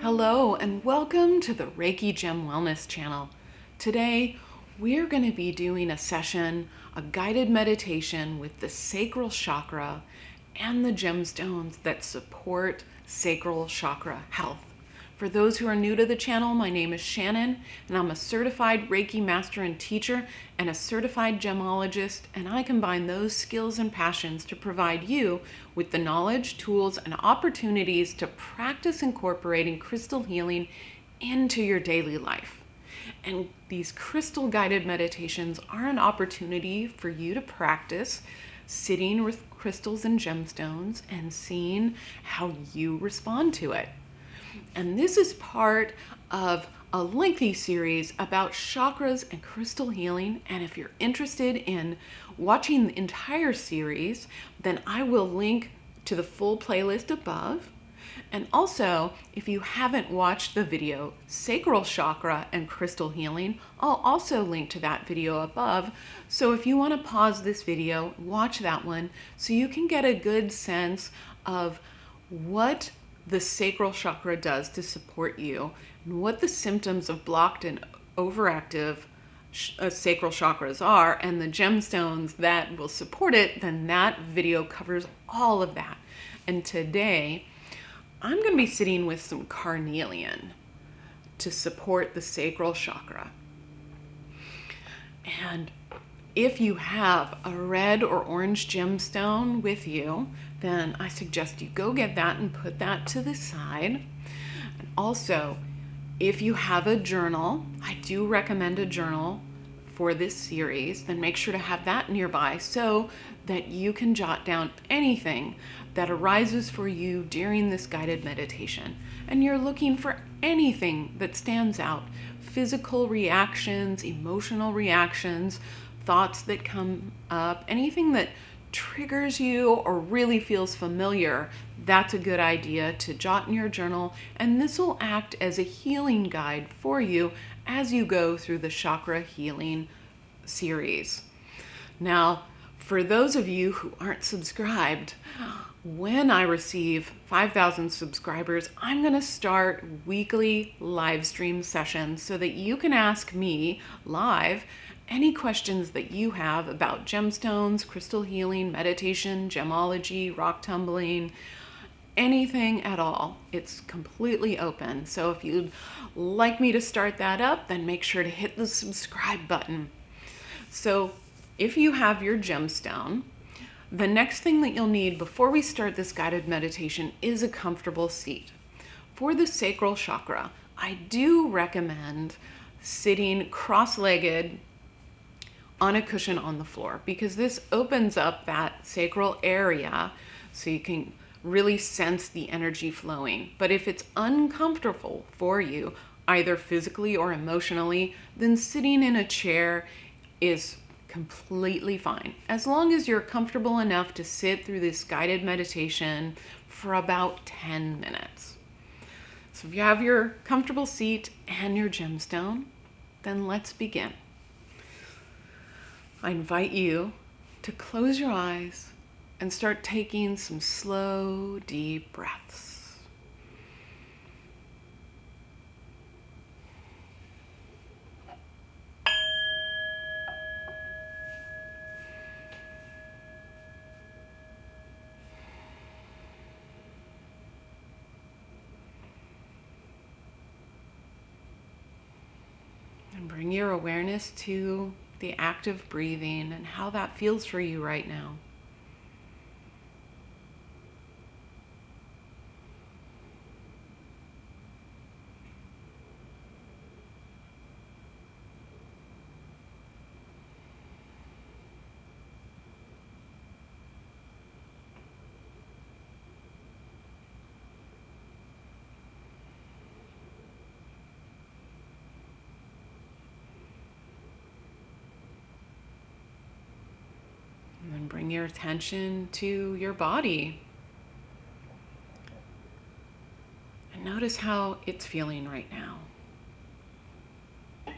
Hello and welcome to the Reiki Gem Wellness channel. Today we're going to be doing a session, a guided meditation with the sacral chakra and the gemstones that support sacral chakra health. For those who are new to the channel, my name is Shannon and I'm a certified Reiki master and teacher and a certified gemologist, and I combine those skills and passions to provide you with the knowledge, tools, and opportunities to practice incorporating crystal healing into your daily life. And these crystal guided meditations are an opportunity for you to practice sitting with crystals and gemstones and seeing how you respond to it. And this is part of a lengthy series about chakras and crystal healing. And if you're interested in watching the entire series, then I will link to the full playlist above. And also, if you haven't watched the video, Sacral Chakra and Crystal Healing, I'll also link to that video above. So if you want to pause this video, watch that one so you can get a good sense of what the sacral chakra does to support you and what the symptoms of blocked and overactive sacral chakras are, and the gemstones that will support it. Then that video covers all of that. And today I'm going to be sitting with some carnelian to support the sacral chakra. And if you have a red or orange gemstone with you, then I suggest you go get that and put that to the side. And also, if you have a journal, I do recommend a journal for this series, then make sure to have that nearby so that you can jot down anything that arises for you during this guided meditation. And you're looking for anything that stands out, physical reactions, emotional reactions, thoughts that come up, anything that triggers you or really feels familiar. That's a good idea to jot in your journal, and this will act as a healing guide for you as you go through the chakra healing series. Now, for those of you who aren't subscribed, when I receive 5,000 subscribers, I'm going to start weekly live stream sessions so that you can ask me live any questions that you have about gemstones, crystal healing, meditation, gemology, rock tumbling, anything at all. It's completely open. So if you'd like me to start that up, then make sure to hit the subscribe button. So if you have your gemstone, the next thing that you'll need before we start this guided meditation is a comfortable seat. For the sacral chakra, I do recommend sitting cross-legged on a cushion on the floor, because this opens up that sacral area so you can really sense the energy flowing. But if it's uncomfortable for you, either physically or emotionally, then sitting in a chair is completely fine, as long as you're comfortable enough to sit through this guided meditation for about 10 minutes. So if you have your comfortable seat and your gemstone, then let's begin. I invite you to close your eyes and start taking some slow, deep breaths. And bring your awareness to the active breathing and how that feels for you right now. And then bring your attention to your body. And notice how it's feeling right now. And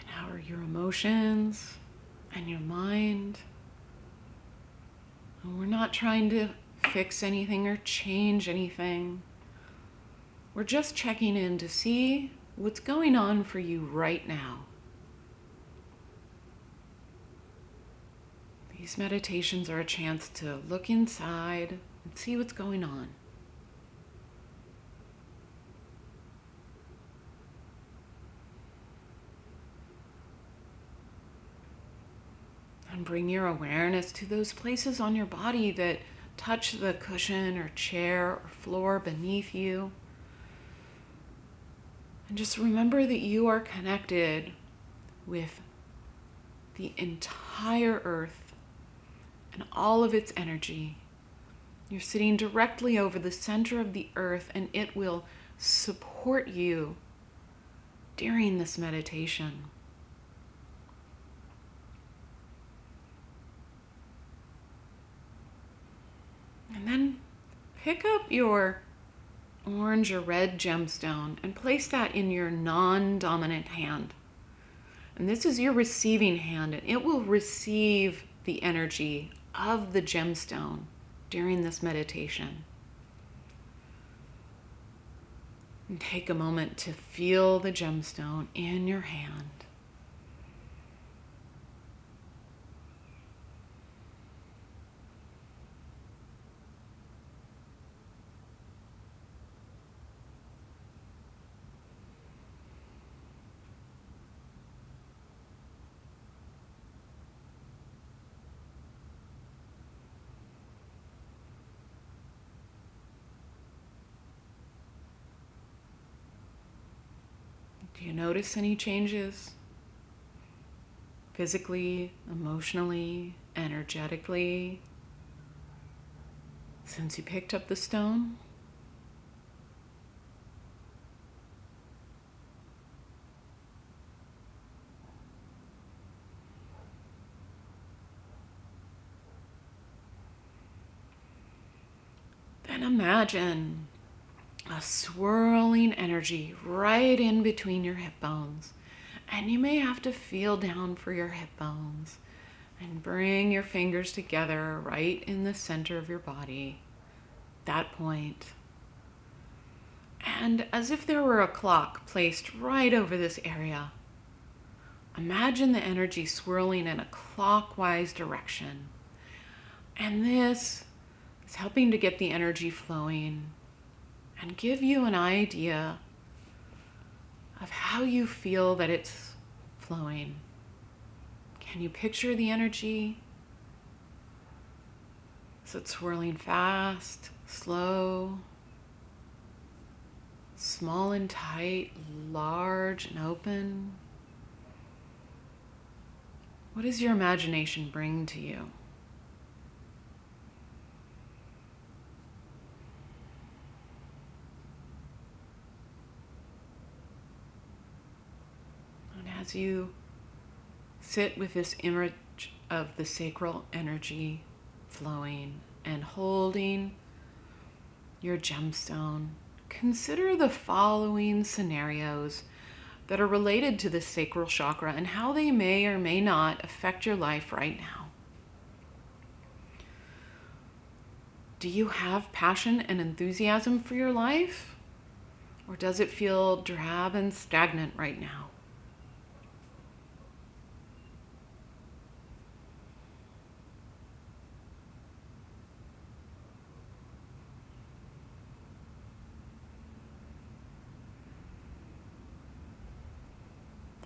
how are your emotions and your mind? And we're not trying to fix anything or change anything. We're just checking in to see what's going on for you right now. These meditations are a chance to look inside and see what's going on. And bring your awareness to those places on your body that touch the cushion or chair or floor beneath you. And just remember that you are connected with the entire earth and all of its energy. You're sitting directly over the center of the earth, and it will support you during this meditation. And then pick up your orange or red gemstone and place that in your non-dominant hand. And this is your receiving hand, and it will receive the energy of the gemstone during this meditation. And take a moment to feel the gemstone in your hand. Do you notice any changes? Physically, emotionally, energetically, since you picked up the stone? Then imagine a swirling energy right in between your hip bones. And you may have to feel down for your hip bones and bring your fingers together right in the center of your body, that point. And as if there were a clock placed right over this area, imagine the energy swirling in a clockwise direction. And this is helping to get the energy flowing and give you an idea of how you feel that it's flowing. Can you picture the energy? Is it swirling fast, slow, small and tight, large and open? What does your imagination bring to you? As you sit with this image of the sacral energy flowing and holding your gemstone, consider the following scenarios that are related to the sacral chakra and how they may or may not affect your life right now. Do you have passion and enthusiasm for your life? Or does it feel drab and stagnant right now?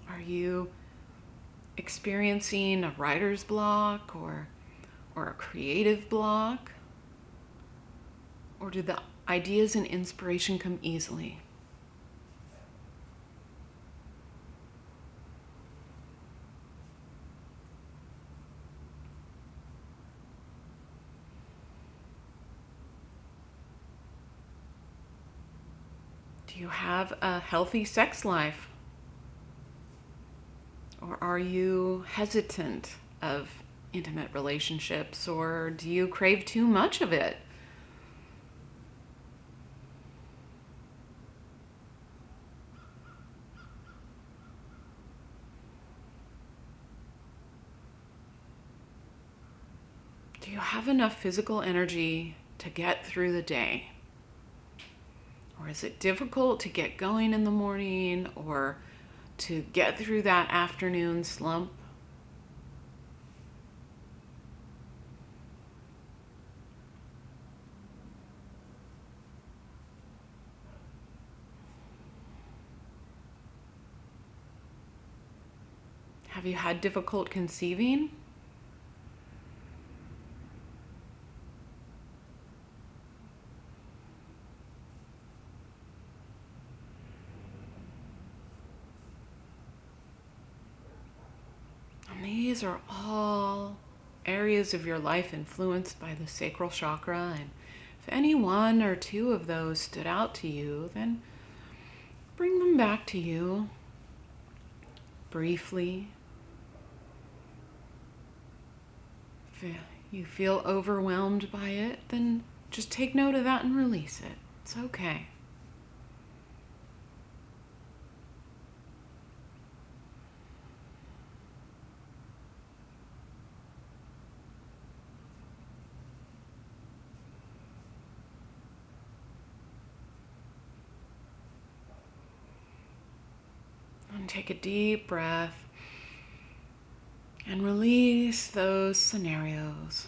Are you experiencing a writer's block or a creative block? Or do the ideas and inspiration come easily? Do you have a healthy sex life? Or are you hesitant of intimate relationships, or do you crave too much of it? Do you have enough physical energy to get through the day? Or is it difficult to get going in the morning or to get through that afternoon slump? Have you had difficult conceiving? And these are all areas of your life influenced by the sacral chakra. And if any one or two of those stood out to you, then bring them back to you briefly. If you feel overwhelmed by it, then just take note of that and release it. It's okay. And take a deep breath and release those scenarios.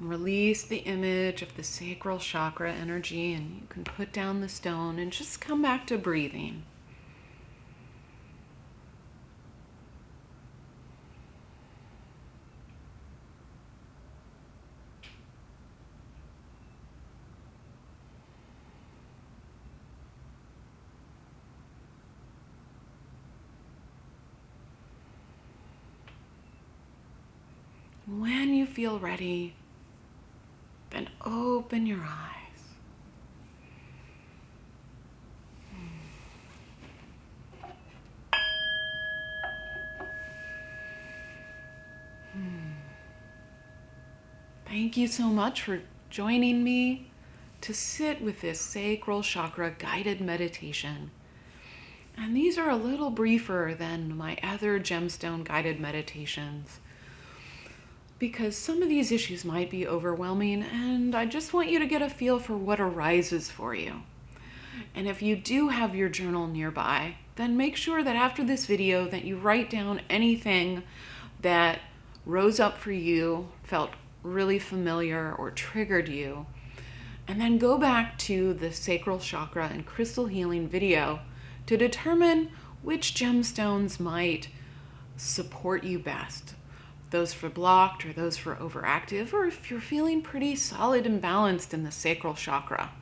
Release the image of the sacral chakra energy, and you can put down the stone and just come back to breathing. When you feel ready, then open your eyes. Thank you so much for joining me to sit with this sacral chakra guided meditation. And these are a little briefer than my other gemstone guided meditations, because some of these issues might be overwhelming, and I just want you to get a feel for what arises for you. And if you do have your journal nearby, then make sure that after this video that you write down anything that rose up for you, felt really familiar, or triggered you, and then go back to the sacral chakra and crystal healing video to determine which gemstones might support you best. Those for blocked or those for overactive, or if you're feeling pretty solid and balanced in the sacral chakra.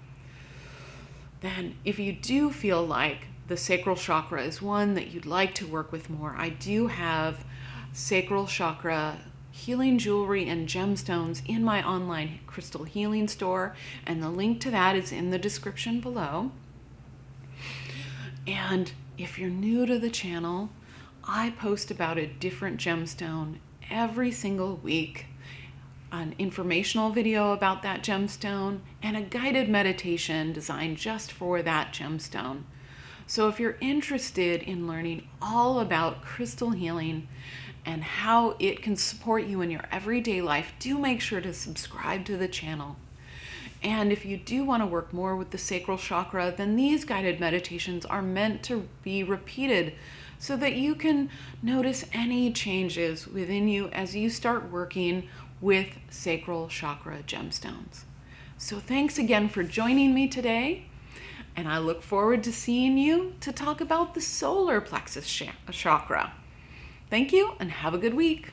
Then if you do feel like the sacral chakra is one that you'd like to work with more, I do have sacral chakra healing jewelry and gemstones in my online crystal healing store, and the link to that is in the description below. And if you're new to the channel, I post about a different gemstone every single week, an informational video about that gemstone, and a guided meditation designed just for that gemstone. So if you're interested in learning all about crystal healing and how it can support you in your everyday life, do make sure to subscribe to the channel. And if you do want to work more with the sacral chakra, then these guided meditations are meant to be repeated so that you can notice any changes within you as you start working with sacral chakra gemstones. So thanks again for joining me today, and I look forward to seeing you to talk about the solar plexus chakra. Thank you, and have a good week.